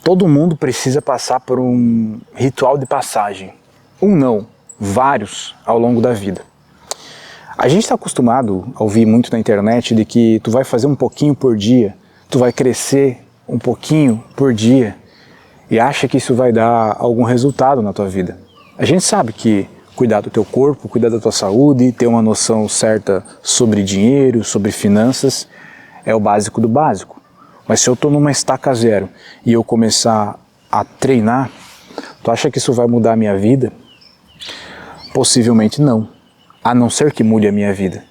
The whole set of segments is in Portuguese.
Todo mundo precisa passar por um ritual de passagem. Um não, vários ao longo da vida. A gente está acostumado a ouvir muito na internet de que tu vai fazer um pouquinho por dia, tu vai crescer um pouquinho por dia e acha que isso vai dar algum resultado na tua vida. A gente sabe que cuidar do teu corpo, cuidar da tua saúde, ter uma noção certa sobre dinheiro, sobre finanças, é o básico do básico. Mas se eu estou numa estaca zero e eu começar a treinar, tu acha que isso vai mudar a minha vida? Possivelmente não, a não ser que mude a minha vida.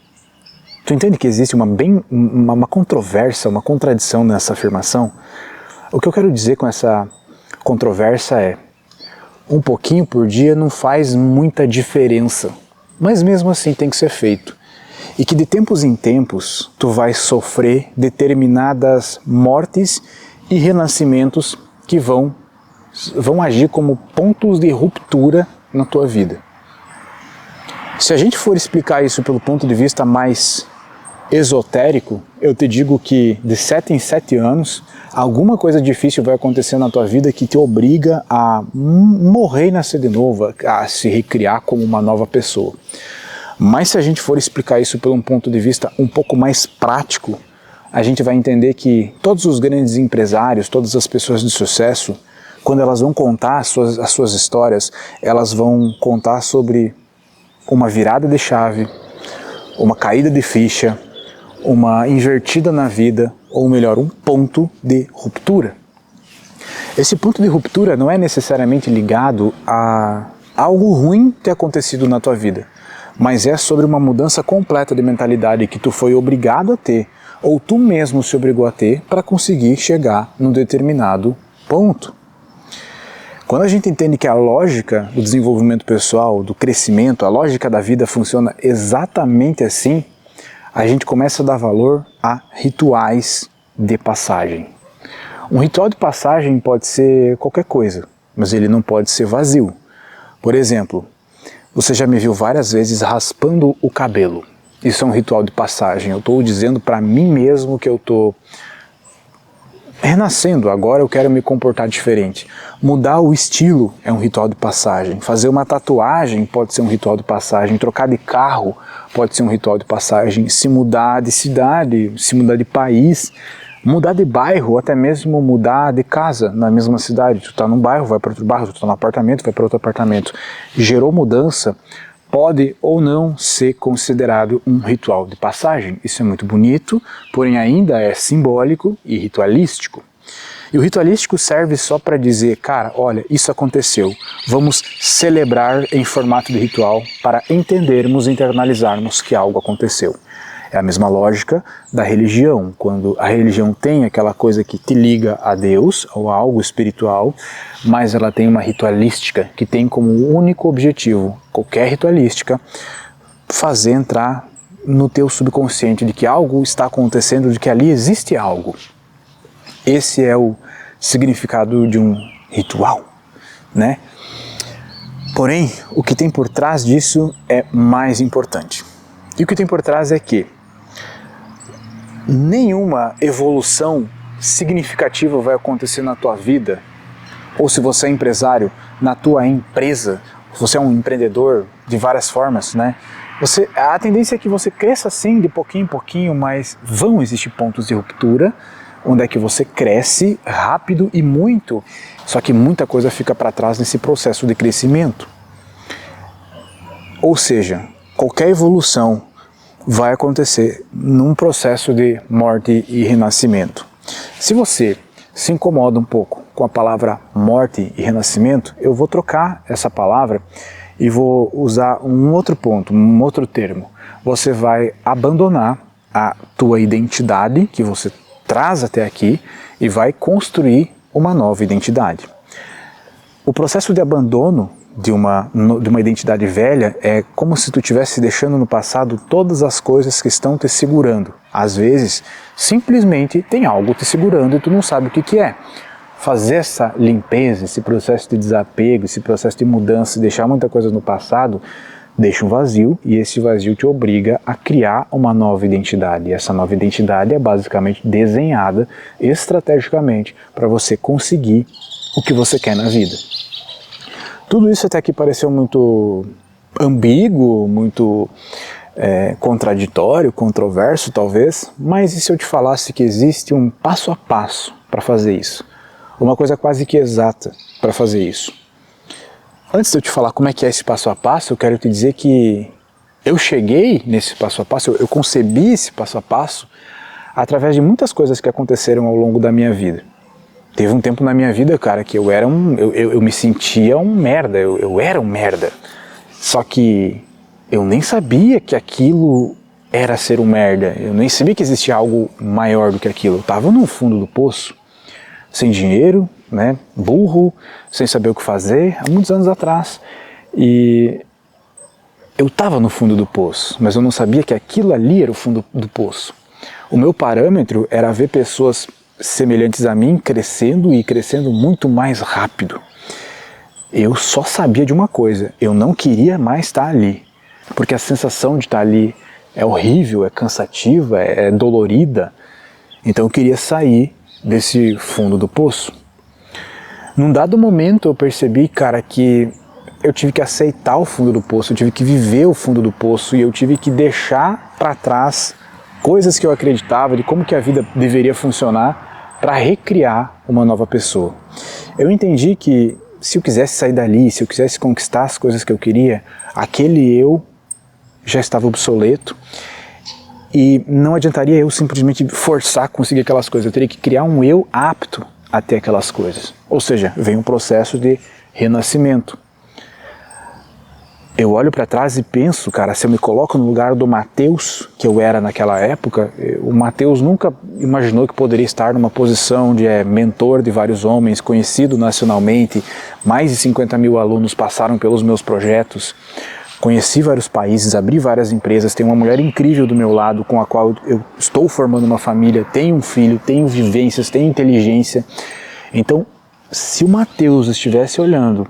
Tu entende que existe uma controvérsia, uma contradição nessa afirmação? O que eu quero dizer com essa controvérsia é: um pouquinho por dia não faz muita diferença, mas mesmo assim tem que ser feito. E que de tempos em tempos tu vai sofrer determinadas mortes e renascimentos que vão agir como pontos de ruptura na tua vida. Se a gente for explicar isso pelo ponto de vista mais esotérico, eu te digo que de 7 em 7 anos, alguma coisa difícil vai acontecer na tua vida que te obriga a morrer e nascer de novo, a se recriar como uma nova pessoa. Mas se a gente for explicar isso por um ponto de vista um pouco mais prático, a gente vai entender que todos os grandes empresários, todas as pessoas de sucesso, quando elas vão contar as suas histórias, elas vão contar sobre uma virada de chave, uma caída de ficha, uma invertida na vida, ou melhor, um ponto de ruptura. Esse ponto de ruptura não é necessariamente ligado a algo ruim ter acontecido na tua vida, mas é sobre uma mudança completa de mentalidade que tu foi obrigado a ter, ou tu mesmo se obrigou a ter, para conseguir chegar num determinado ponto. Quando a gente entende que a lógica do desenvolvimento pessoal, do crescimento, a lógica da vida funciona exatamente assim, a gente começa a dar valor a rituais de passagem. Um ritual de passagem pode ser qualquer coisa, mas ele não pode ser vazio. Por exemplo, você já me viu várias vezes raspando o cabelo. Isso é um ritual de passagem. Eu estou dizendo para mim mesmo que eu estou renascendo, agora eu quero me comportar diferente. Mudar o estilo é um ritual de passagem. Fazer uma tatuagem pode ser um ritual de passagem. Trocar de carro pode ser um ritual de passagem. Se mudar de cidade, se mudar de país, mudar de bairro, até mesmo mudar de casa na mesma cidade. Tu está num bairro, vai para outro bairro, tu está num apartamento, vai para outro apartamento. Gerou mudança, pode ou não ser considerado um ritual de passagem. Isso é muito bonito, porém ainda é simbólico e ritualístico. E o ritualístico serve só para dizer, cara, olha, isso aconteceu, vamos celebrar em formato de ritual para entendermos e internalizarmos que algo aconteceu. É a mesma lógica da religião. Quando a religião tem aquela coisa que te liga a Deus ou a algo espiritual, mas ela tem uma ritualística que tem como único objetivo, qualquer ritualística, fazer entrar no teu subconsciente de que algo está acontecendo, de que ali existe algo. Esse é o significado de um ritual, né? Porém, o que tem por trás disso é mais importante. E o que tem por trás é que nenhuma evolução significativa vai acontecer na tua vida, ou se você é empresário, na tua empresa, se você é um empreendedor de várias formas, né? A tendência é que você cresça assim de pouquinho em pouquinho, mas vão existir pontos de ruptura, onde é que você cresce rápido e muito, só que muita coisa fica para trás nesse processo de crescimento. Ou seja, qualquer evolução vai acontecer num processo de morte e renascimento. Se você se incomoda um pouco com a palavra morte e renascimento, eu vou trocar essa palavra e vou usar um outro ponto, um outro termo. Você vai abandonar a tua identidade que você traz até aqui e vai construir uma nova identidade. O processo de abandono de uma identidade velha é como se tu estivesse deixando no passado todas as coisas que estão te segurando. Às vezes, simplesmente tem algo te segurando e tu não sabe o que é. Fazer essa limpeza, esse processo de desapego, esse processo de mudança, deixar muita coisa no passado, deixa um vazio e esse vazio te obriga a criar uma nova identidade. E essa nova identidade é basicamente desenhada estrategicamente para você conseguir o que você quer na vida. Tudo isso até aqui pareceu muito ambíguo, muito contraditório, controverso talvez, mas e se eu te falasse que existe um passo a passo para fazer isso? Uma coisa quase que exata para fazer isso. Antes de eu te falar como é que é esse passo a passo, eu quero te dizer que eu cheguei nesse passo a passo, eu concebi esse passo a passo através de muitas coisas que aconteceram ao longo da minha vida. Teve um tempo na minha vida, cara, que eu me sentia um merda, eu era um merda. Só que eu nem sabia que aquilo era ser um merda, eu nem sabia que existia algo maior do que aquilo. Eu estava no fundo do poço, sem dinheiro, né, burro, sem saber o que fazer, há muitos anos atrás. E eu estava no fundo do poço, mas eu não sabia que aquilo ali era o fundo do poço. O meu parâmetro era ver pessoas semelhantes a mim crescendo e crescendo muito mais rápido. Eu só sabia de uma coisa, eu não queria mais estar ali, porque a sensação de estar ali é horrível, é cansativa, é dolorida. Então eu queria sair desse fundo do poço. Num dado momento eu percebi, cara, que eu tive que aceitar o fundo do poço, eu tive que viver o fundo do poço e eu tive que deixar para trás coisas que eu acreditava de como que a vida deveria funcionar para recriar uma nova pessoa. Eu entendi que se eu quisesse sair dali, se eu quisesse conquistar as coisas que eu queria, aquele eu já estava obsoleto e não adiantaria eu simplesmente forçar a conseguir aquelas coisas, eu teria que criar um eu apto a ter aquelas coisas. Ou seja, vem um processo de renascimento. Eu olho para trás e penso, cara, se eu me coloco no lugar do Mateus, que eu era naquela época, o Mateus nunca imaginou que poderia estar numa posição de mentor de vários homens, conhecido nacionalmente, mais de 50 mil alunos passaram pelos meus projetos, conheci vários países, abri várias empresas, tenho uma mulher incrível do meu lado com a qual eu estou formando uma família, tenho um filho, tenho vivências, tenho inteligência. Então, se o Mateus estivesse olhando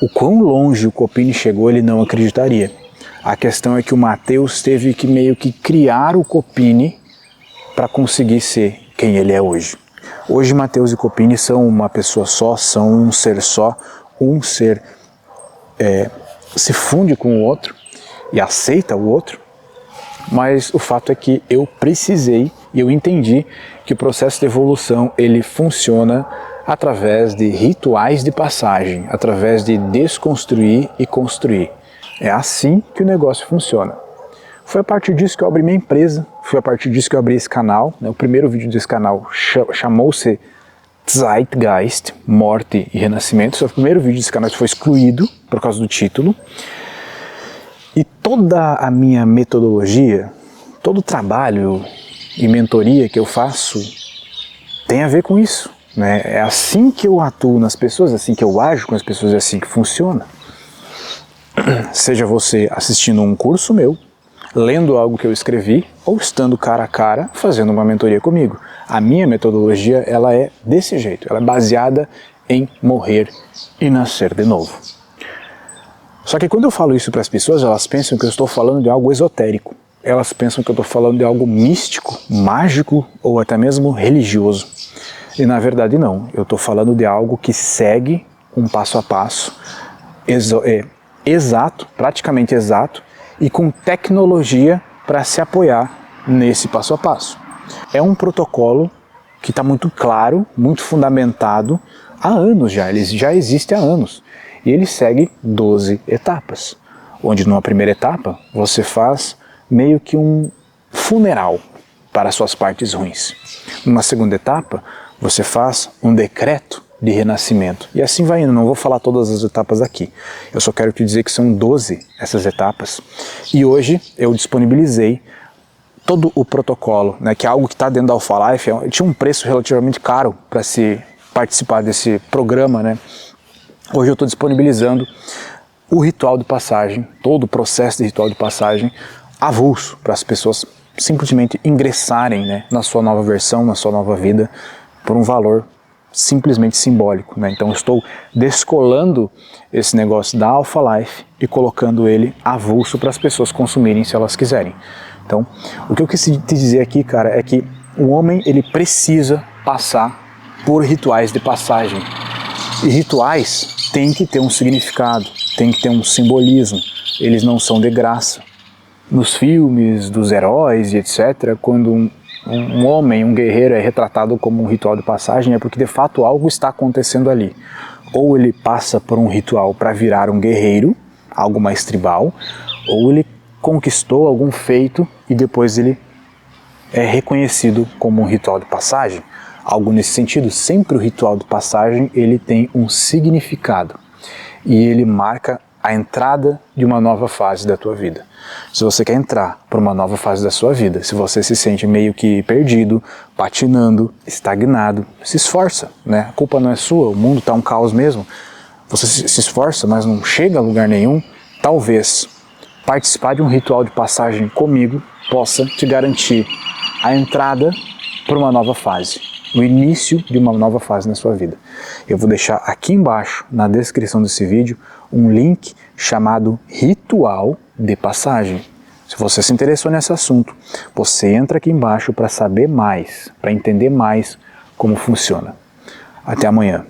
o quão longe o Copini chegou, ele não acreditaria. A questão é que o Mateus teve que meio que criar o Copini para conseguir ser quem ele é hoje. Hoje Mateus e Copini são uma pessoa só, são um ser só, um ser se funde com o outro e aceita o outro, mas o fato é que eu precisei e eu entendi que o processo de evolução ele funciona através de rituais de passagem, através de desconstruir e construir. É assim que o negócio funciona. Foi a partir disso que eu abri minha empresa, foi a partir disso que eu abri esse canal. O primeiro vídeo desse canal chamou-se Zeitgeist, Morte e Renascimento. Esse foi o primeiro vídeo desse canal que foi excluído por causa do título. E toda a minha metodologia, todo o trabalho e mentoria que eu faço tem a ver com isso. É assim que eu atuo nas pessoas, é assim que eu ajo com as pessoas, é assim que funciona. Seja você assistindo um curso meu, lendo algo que eu escrevi, ou estando cara a cara fazendo uma mentoria comigo. A minha metodologia ela é desse jeito, ela é baseada em morrer e nascer de novo. Só que quando eu falo isso para as pessoas, elas pensam que eu estou falando de algo esotérico. Elas pensam que eu estou falando de algo místico, mágico ou até mesmo religioso. E na verdade não, eu estou falando de algo que segue um passo a passo exato, praticamente exato, e com tecnologia para se apoiar nesse passo a passo. É um protocolo que está muito claro, muito fundamentado há anos já, ele já existe há anos. E ele segue 12 etapas, onde numa primeira etapa você faz meio que um funeral para suas partes ruins. Numa segunda etapa, você faz um decreto de renascimento. E assim vai indo, não vou falar todas as etapas aqui. Eu só quero te dizer que são 12 essas etapas. E hoje eu disponibilizei todo o protocolo, que é algo que está dentro da Alpha Life. Tinha um preço relativamente caro para se participar desse programa, Hoje eu estou disponibilizando o ritual de passagem, todo o processo de ritual de passagem avulso para as pessoas simplesmente ingressarem na sua nova versão, na sua nova vida, por um valor simplesmente simbólico, né? Então eu estou descolando esse negócio da Alpha Life e colocando ele avulso para as pessoas consumirem se elas quiserem. Então, o que eu quis te dizer aqui, cara, é que o homem, ele precisa passar por rituais de passagem. E rituais têm que ter um significado, têm que ter um simbolismo. Eles não são de graça. Nos filmes dos heróis e etc., quando um homem, um guerreiro é retratado como um ritual de passagem, é porque de fato algo está acontecendo ali. Ou ele passa por um ritual para virar um guerreiro, algo mais tribal, ou ele conquistou algum feito e depois ele é reconhecido como um ritual de passagem. Algo nesse sentido. Sempre o ritual de passagem ele tem um significado e ele marca a entrada de uma nova fase da tua vida. Se você quer entrar para uma nova fase da sua vida, se você se sente meio que perdido, patinando, estagnado, se esforça, né? A culpa não é sua, o mundo está um caos mesmo. Você se esforça, mas não chega a lugar nenhum. Talvez participar de um ritual de passagem comigo possa te garantir a entrada para uma nova fase, o início de uma nova fase na sua vida. Eu vou deixar aqui embaixo, na descrição desse vídeo, um link chamado Ritual de Passagem. Se você se interessou nesse assunto, você entra aqui embaixo para saber mais, para entender mais como funciona. Até amanhã.